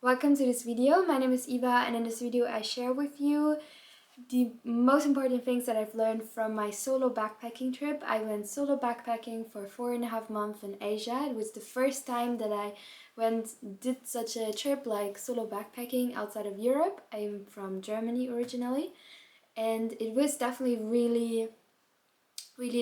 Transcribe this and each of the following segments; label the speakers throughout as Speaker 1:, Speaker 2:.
Speaker 1: Welcome to this video. My name is Eva, and in this video I share with you the most important things that I've learned from my solo backpacking trip. I went solo backpacking for 4.5 months in Asia. It was the first time that I did such a trip like solo backpacking outside of Europe. I'm from Germany originally, and it was definitely really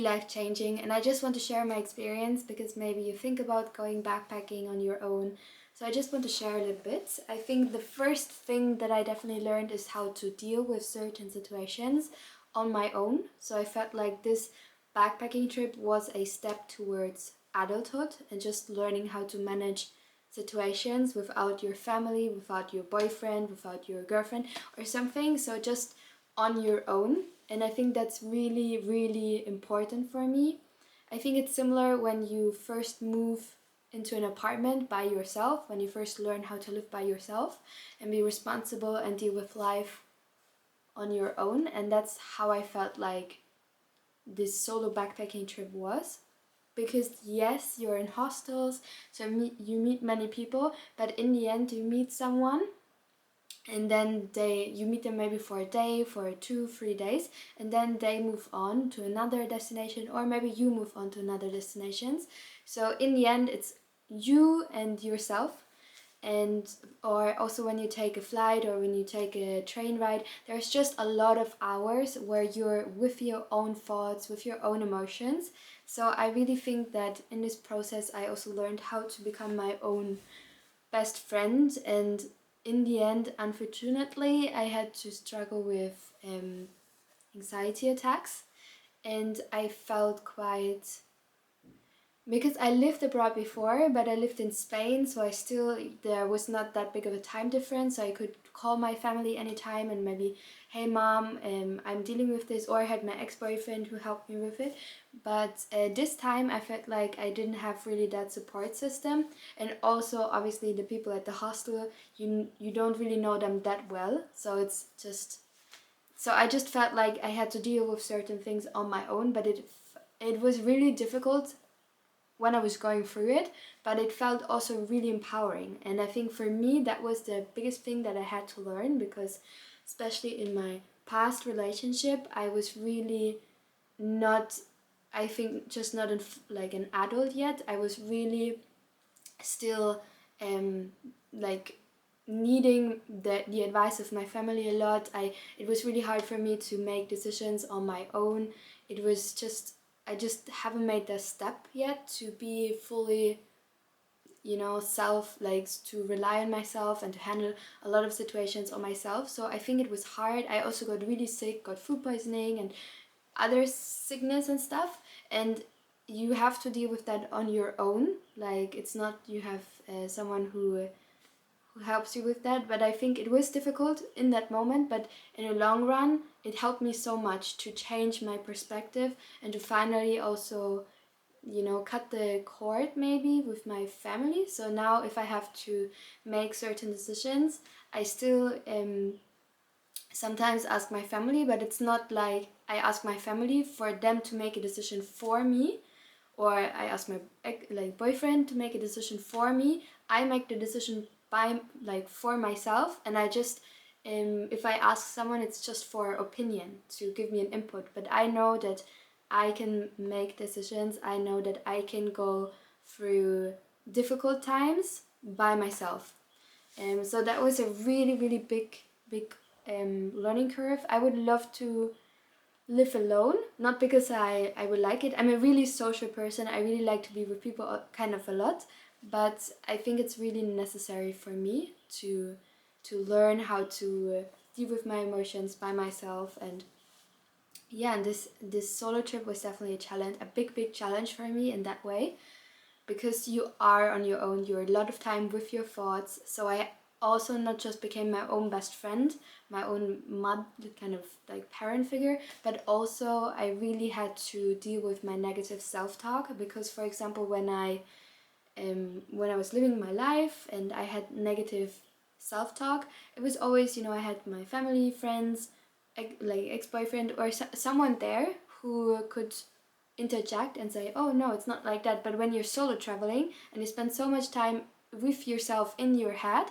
Speaker 1: life-changing, and I just want to share my experience because maybe you think about going backpacking on your own. So I just want to share a little bit. I think the first thing that I definitely learned is how to deal with certain situations on my own. So I felt like this backpacking trip was a step towards adulthood and just learning how to manage situations without your family, without your boyfriend, without your girlfriend or something. So just on your own. And I think that's really important for me. I think it's similar when you first move into an apartment by yourself, when you first learn how to live by yourself and be responsible and deal with life on your own. And that's how I felt like this solo backpacking trip was. Because yes, you're in hostels, so you meet many people, but in the end you meet someone and then you meet them maybe for a day, for 2-3 days, and then they move on to another destination, or maybe you move on to another destinations. So in the end it's you and yourself. And or also when you take a flight or when you take a train ride, there's just a lot of hours where you're with your own thoughts, with your own emotions. So I really think that in this process I also learned how to become my own best friend. And in the end, unfortunately, I had to struggle with anxiety attacks, and I felt quite, because I lived abroad before, but I lived in Spain, so there was not that big of a time difference, so I could call my family anytime and maybe, hey mom, I'm dealing with this, or I had my ex-boyfriend who helped me with it. But this time I felt like I didn't have really that support system, and also obviously the people at the hostel, you don't really know them that well, so I just felt like I had to deal with certain things on my own, but it was really difficult when I was going through it, but it felt also really empowering. And I think for me that was the biggest thing that I had to learn, because especially in my past relationship I was really not, I think, just not like an adult yet. I was really still like needing the advice of my family a lot. It was really hard for me to make decisions on my own. It was just, I just haven't made the step yet to be fully, like to rely on myself and to handle a lot of situations on myself. So I think it was hard. I also got really sick, got food poisoning and other sickness and stuff, and you have to deal with that on your own. Like, it's not you have someone who helps you with that. But I think it was difficult in that moment, but in the long run it helped me so much to change my perspective and to finally also, cut the cord maybe with my family. So now if I have to make certain decisions, I still sometimes ask my family, but it's not like I ask my family for them to make a decision for me, or I ask my boyfriend to make a decision for me. I make the decision for myself, and I just if I ask someone, it's just for opinion, to give me an input. But I know that I can make decisions. I know that I can go through difficult times by myself. So that was a really big learning curve. I would love to live alone, not because I would like it. I'm a really social person. I really like to be with people kind of a lot, but I think it's really necessary for me to learn how to deal with my emotions by myself. And yeah, and this solo trip was definitely a challenge, a big challenge for me in that way, because you are on your own. You're a lot of time with your thoughts. So I also not just became my own best friend, my own kind of like parent figure, but also I really had to deal with my negative self-talk. Because for example, when I was living my life and I had negative self-talk, it was always, I had my family, friends, like ex-boyfriend, or someone there who could interject and say, oh no, it's not like that. But when you're solo traveling and you spend so much time with yourself in your head,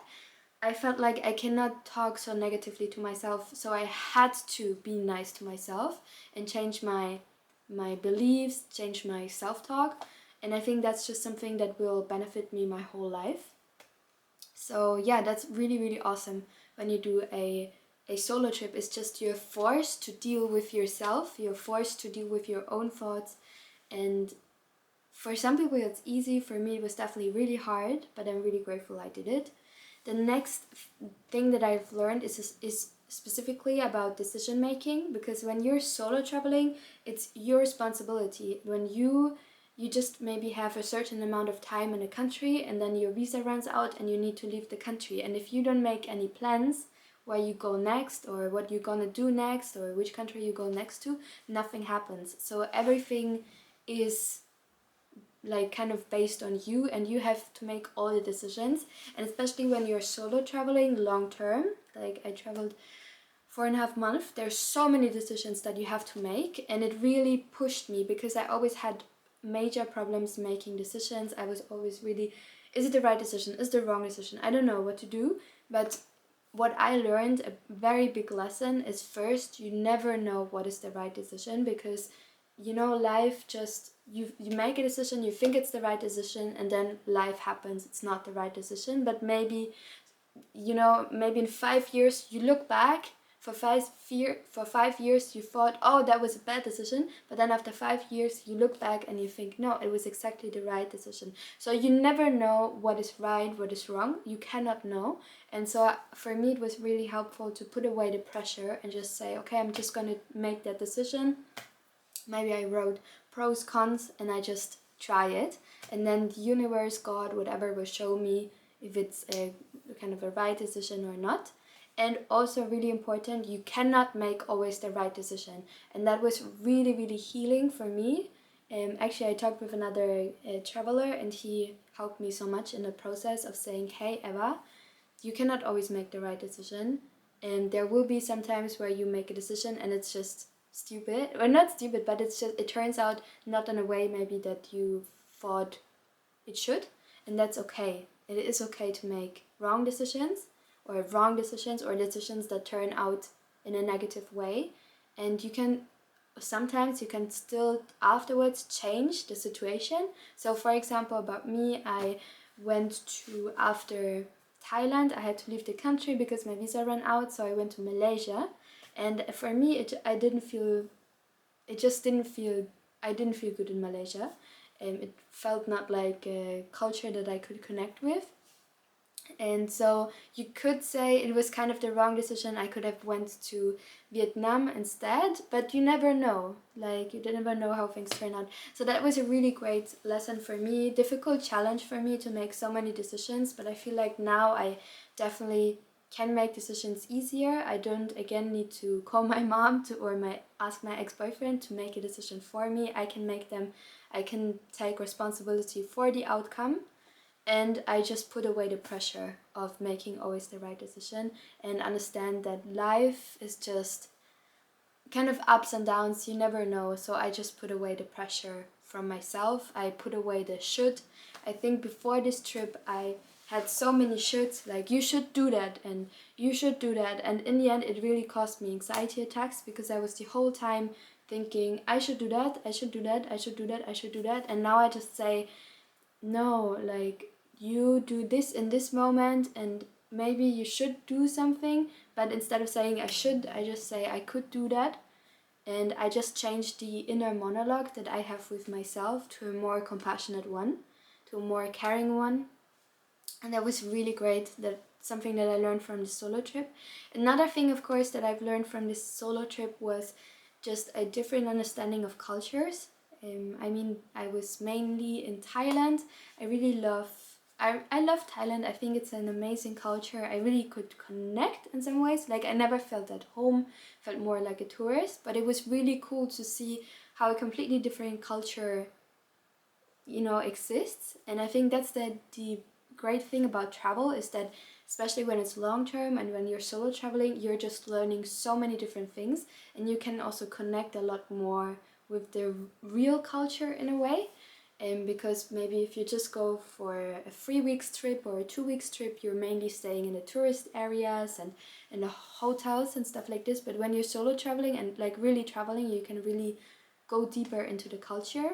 Speaker 1: I felt like I cannot talk so negatively to myself, so I had to be nice to myself and change my beliefs, change my self-talk, and I think that's just something that will benefit me my whole life. So yeah, that's really, really awesome when you do a solo trip. It's just you're forced to deal with yourself, you're forced to deal with your own thoughts, and for some people it's easy. For me it was definitely really hard, but I'm really grateful I did it. The next thing that I've learned is specifically about decision making, because when you're solo traveling, it's your responsibility. When you just maybe have a certain amount of time in a country and then your visa runs out and you need to leave the country, and if you don't make any plans where you go next or what you're gonna do next or which country you go next to, nothing happens. So everything is like kind of based on you, and you have to make all the decisions. And especially when you're solo traveling long term, like I traveled 4.5 months, there's so many decisions that you have to make, and it really pushed me because I always had major problems making decisions. I was always really, is it the right decision, is it the wrong decision, I don't know what to do. But what I learned, a very big lesson, is first, you never know what is the right decision, because life just, you make a decision, you think it's the right decision, and then life happens, it's not the right decision. But maybe maybe in 5 years you look back, for 5 years you thought, oh, that was a bad decision, but then after 5 years you look back and you think, no, it was exactly the right decision. So you never know what is right, what is wrong, you cannot know. And so for me it was really helpful to put away the pressure and just say, okay, I'm just going to make that decision. Maybe I wrote pros, cons, and I just try it, and then the universe, God, whatever, will show me if it's a kind of a right decision or not. And also really important, you cannot make always the right decision, and that was really, really healing for me. Actually, I talked with another traveler, and he helped me so much in the process of saying, hey Eva, you cannot always make the right decision, and there will be some times where you make a decision and it's just stupid, or not stupid, but it turns out not in a way maybe that you thought it should, and that's okay. It is okay to make wrong decisions or decisions that turn out in a negative way, and sometimes you can still afterwards change the situation. So for example, about me, I went to, after Thailand, I had to leave the country because my visa ran out, so I went to Malaysia. And for me, I didn't feel good in Malaysia. It felt not like a culture that I could connect with. And so you could say it was kind of the wrong decision. I could have went to Vietnam instead, but you never know. Like, you never know how things turn out. So that was a really great lesson for me. Difficult challenge for me to make so many decisions, but I feel like now I definitely can make decisions easier. I don't again need to call my mom ask my ex-boyfriend to make a decision for me. I can make them. I can take responsibility for the outcome. And I just put away the pressure of making always the right decision, and understand that life is just kind of ups and downs, you never know. So I just put away the pressure from myself. I put away the should. I think before this trip I had so many shoulds, like you should do that and you should do that, and in the end it really caused me anxiety attacks, because I was the whole time thinking I should do that, I should do that, I should do that, I should do that. And now I just say, no, like, you do this in this moment, and maybe you should do something, but instead of saying I should, I just say I could do that. And I just change the inner monologue that I have with myself to a more compassionate one, to a more caring one. And that was really great. That's something that I learned from the solo trip. Another thing, of course, that I've learned from this solo trip was just a different understanding of cultures. I was mainly in Thailand. I love Thailand. I think it's an amazing culture. I really could connect in some ways. Like, I never felt at home, felt more like a tourist, but it was really cool to see how a completely different culture, exists. And I think that's the great thing about travel, is that especially when it's long term and when you're solo traveling, you're just learning so many different things, and you can also connect a lot more with the real culture in a way. because maybe if you just go for a 3 weeks trip or a 2 weeks trip, you're mainly staying in the tourist areas and in the hotels and stuff like this. But when you're solo traveling and like really traveling, you can really go deeper into the culture.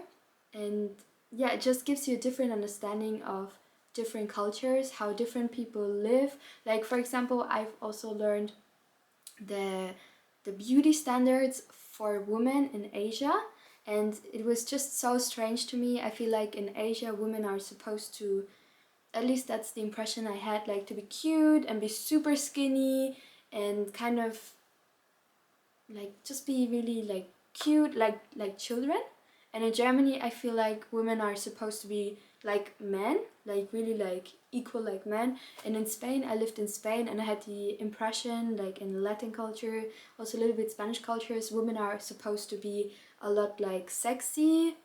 Speaker 1: And yeah, it just gives you a different understanding of different cultures, how different people live. Like for example, I've also learned the beauty standards for women in Asia, and it was just so strange to me. I feel like in Asia women are supposed to, at least that's the impression I had, like to be cute and be super skinny and kind of like just be really like cute, like children. And in Germany I feel like women are supposed to be like men, like really like equal like men. And in Spain, I lived in Spain and I had the impression, like in Latin culture, also a little bit Spanish cultures, women are supposed to be a lot like sexy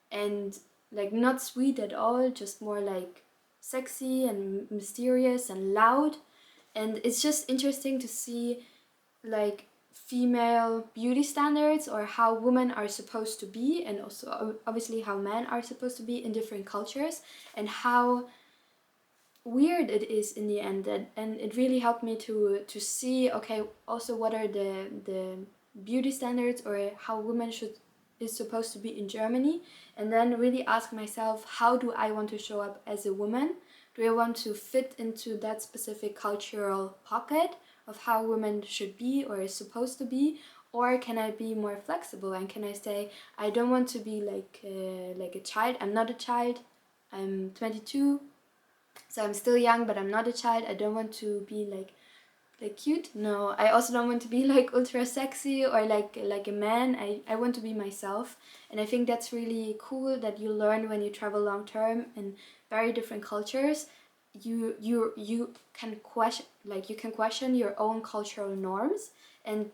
Speaker 1: and like not sweet at all, just more like sexy and mysterious and loud. And it's just interesting to see like female beauty standards or how women are supposed to be, and also obviously how men are supposed to be in different cultures, and how weird it is in the end. And it really helped me to see, okay, also what are the beauty standards or how women should is supposed to be in Germany, and then really ask myself, how do I want to show up as a woman? Do I want to fit into that specific cultural pocket of how women should be or is supposed to be, or can I be more flexible and can I say I don't want to be like a child. I'm not a child. I'm 22, so I'm still young, but I'm not a child. I don't want to be like cute. No, I also don't want to be like ultra sexy or like a man. I want to be myself, and I think that's really cool that you learn when you travel long term in very different cultures. You can question, like you can question your own cultural norms and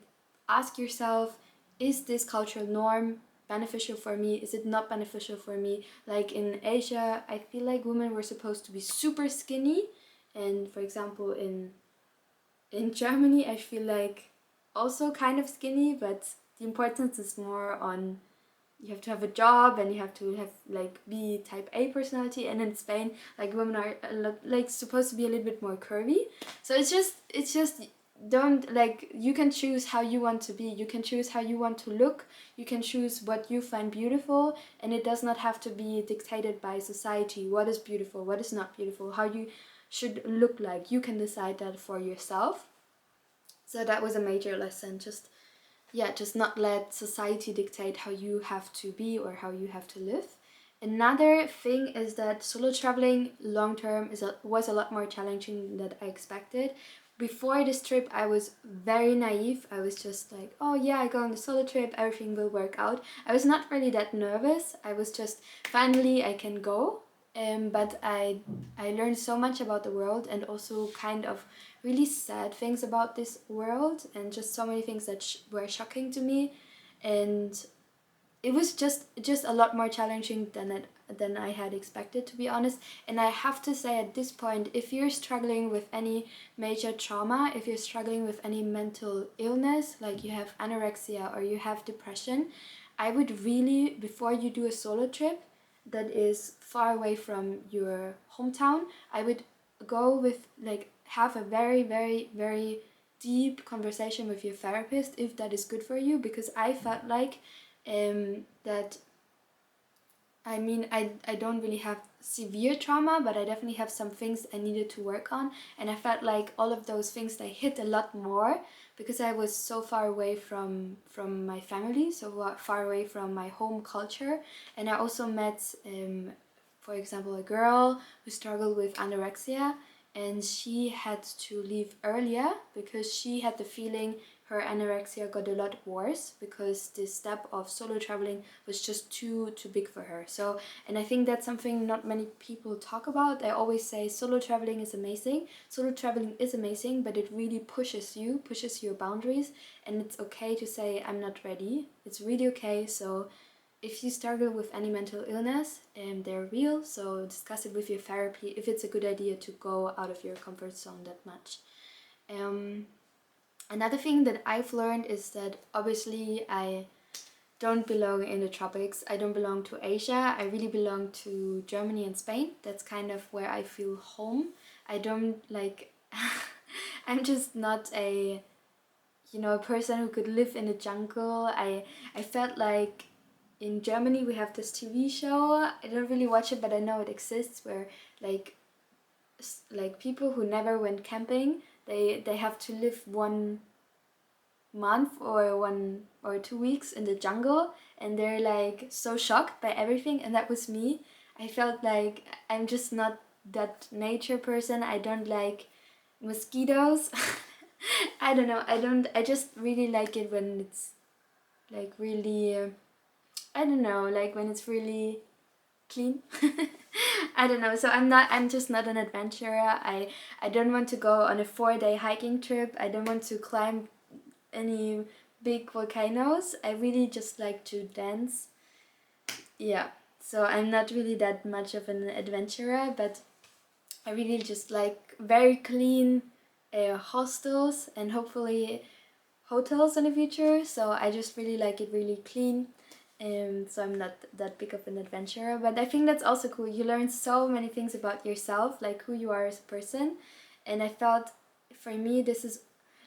Speaker 1: ask yourself, is this cultural norm beneficial for me? Is it not beneficial for me? Like in Asia, I feel like women were supposed to be super skinny, and for example in Germany, I feel like also kind of skinny, but the importance is more on you have to have a job and you have to have like be type A personality. And in Spain, like women are a lot, like supposed to be a little bit more curvy. So it's just don't, like, you can choose how you want to be. You can choose how you want to look. You can choose what you find beautiful, and it does not have to be dictated by society. What is beautiful? What is not beautiful? How you should look like. You can decide that for yourself. So that was a major lesson. Just not let society dictate how you have to be or how you have to live. Another thing is that solo traveling long term was a lot more challenging than I expected. Before this trip, I was very naive. I was just like, oh yeah, I go on the solo trip, everything will work out. I was not really that nervous. I was just, finally I can go. But I learned so much about the world, and also kind of really sad things about this world, and just so many things that were shocking to me. And it was just a lot more challenging than I had expected, to be honest. And I have to say, at this point, if you're struggling with any major trauma, if you're struggling with any mental illness, like you have anorexia or you have depression, I would really, before you do a solo trip that is far away from your hometown, I would go with, like, have a very very very deep conversation with your therapist if that is good for you, because I felt like that, I mean, I don't really have severe trauma, but I definitely have some things I needed to work on. And I felt like all of those things, they hit a lot more because I was so far away from my family, so far away from my home culture. And I also met, for example, a girl who struggled with anorexia, and she had to leave earlier because she had the feeling her anorexia got a lot worse because this step of solo traveling was just too big for her. So, and I think that's something not many people talk about. I always say solo traveling is amazing. Solo traveling is amazing, but it really pushes your boundaries, and it's okay to say I'm not ready. It's really okay. So if you struggle with any mental illness, they're real, so discuss it with your therapy if it's a good idea to go out of your comfort zone that much. Another thing that I've learned is that obviously don't belong in the tropics. I don't belong to Asia. I really belong to Germany and Spain. That's kind of where I feel home. I don't like I'm just not a, you know, a person who could live in the jungle. I felt like in Germany we have this TV show. I don't really watch it, but I know it exists, where like people who never went camping, they have to live 1 month or 1 or 2 weeks in the jungle, and they're like so shocked by everything. And that was me. I felt like I'm just not that nature person. I don't like mosquitoes. I don't know. I just really like it when it's like really I don't know, like when it's really clean. I don't know. So I'm just not an adventurer. I don't want to go on a 4-day hiking trip. I don't want to climb any big volcanoes. I really just like to dance. Yeah. So I'm not really that much of an adventurer, but I really just like very clean hostels and hopefully hotels in the future. So I just really like it really clean. So I'm not that big of an adventurer, but I think that's also cool. You learn so many things about yourself, like who you are as a person. And I felt for me this is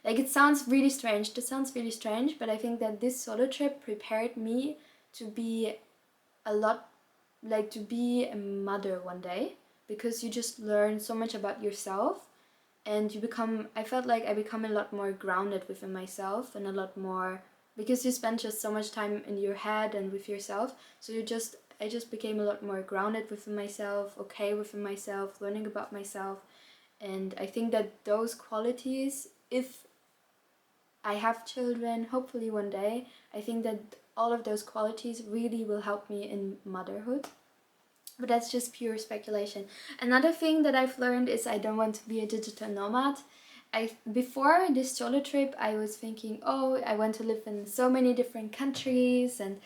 Speaker 1: like, it sounds really strange. This sounds really strange, but I think that this solo trip prepared me to be a lot, like to be a mother one day, because you just learn so much about yourself, and you become, I felt like I become a lot more grounded within myself, and a lot more, because you spend just so much time in your head and with yourself. So I just became a lot more grounded within myself, okay within myself, learning about myself. And I think that those qualities, if I have children, hopefully one day, I think that all of those qualities really will help me in motherhood. But that's just pure speculation. Another thing that I've learned is I don't want to be a digital nomad. Before this solo trip, I was thinking, oh, I want to live in so many different countries, and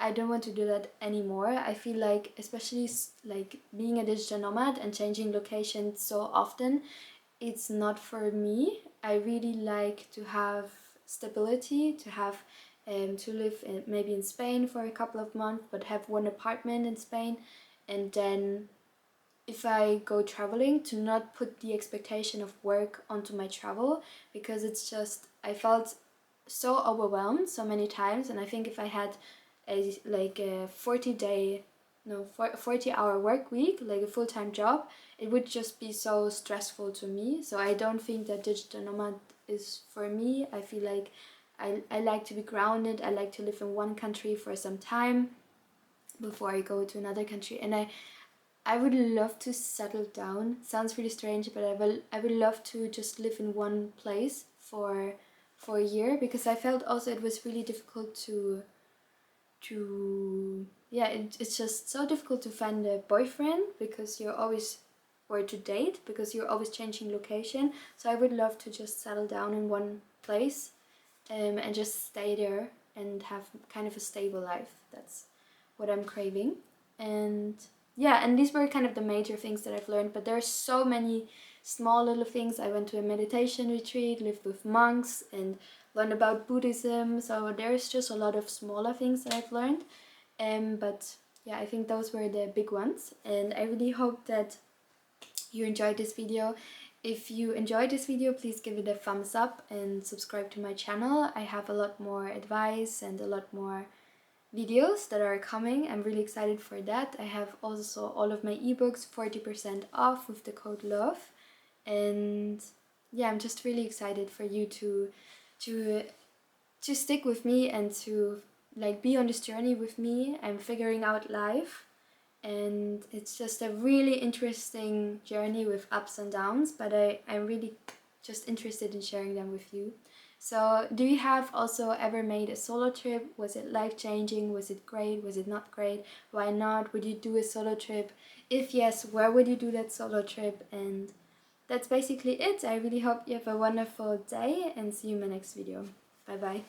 Speaker 1: I don't want to do that anymore. I feel like, especially like being a digital nomad and changing locations so often, it's not for me. I really like to have stability, to have to live maybe in Spain for a couple of months, but have one apartment in Spain, and then if I go traveling, to not put the expectation of work onto my travel, because it's just, I felt so overwhelmed so many times. And I think if I had a 40-hour work week, like a full-time job, it would just be so stressful to me. So I don't think that digital nomad is for me. I feel like I like to be grounded. I like to live in one country for some time before I go to another country. And I would love to settle down. Sounds really strange, but I would love to just live in one place for a year, because I felt also it was really difficult to yeah, it's just so difficult to find a boyfriend, because you're always, or to date, because you're always changing location. So I would love to just settle down in one place, and just stay there and have kind of a stable life. That's what I'm craving. And yeah, and these were kind of the major things that I've learned, but there's so many small little things. I went to a meditation retreat, lived with monks, and learned about Buddhism. So there's just a lot of smaller things that I've learned. But yeah, I think those were the big ones, and I really hope that you enjoyed this video. If you enjoyed this video, please give it a thumbs up and subscribe to my channel. I have a lot more advice and a lot more videos that are coming. I'm really excited for that. I have also all of my ebooks 40% off with the code LOVE. And yeah, I'm just really excited for you to stick with me and to like be on this journey with me. I'm figuring out life, and it's just a really interesting journey with ups and downs, but I'm really just interested in sharing them with you. So do you have also ever made a solo trip? Was it life-changing? Was it great? Was it not great? Why not? Would you do a solo trip? If yes, where would you do that solo trip? And that's basically it. I really hope you have a wonderful day, and see you in my next video. Bye bye.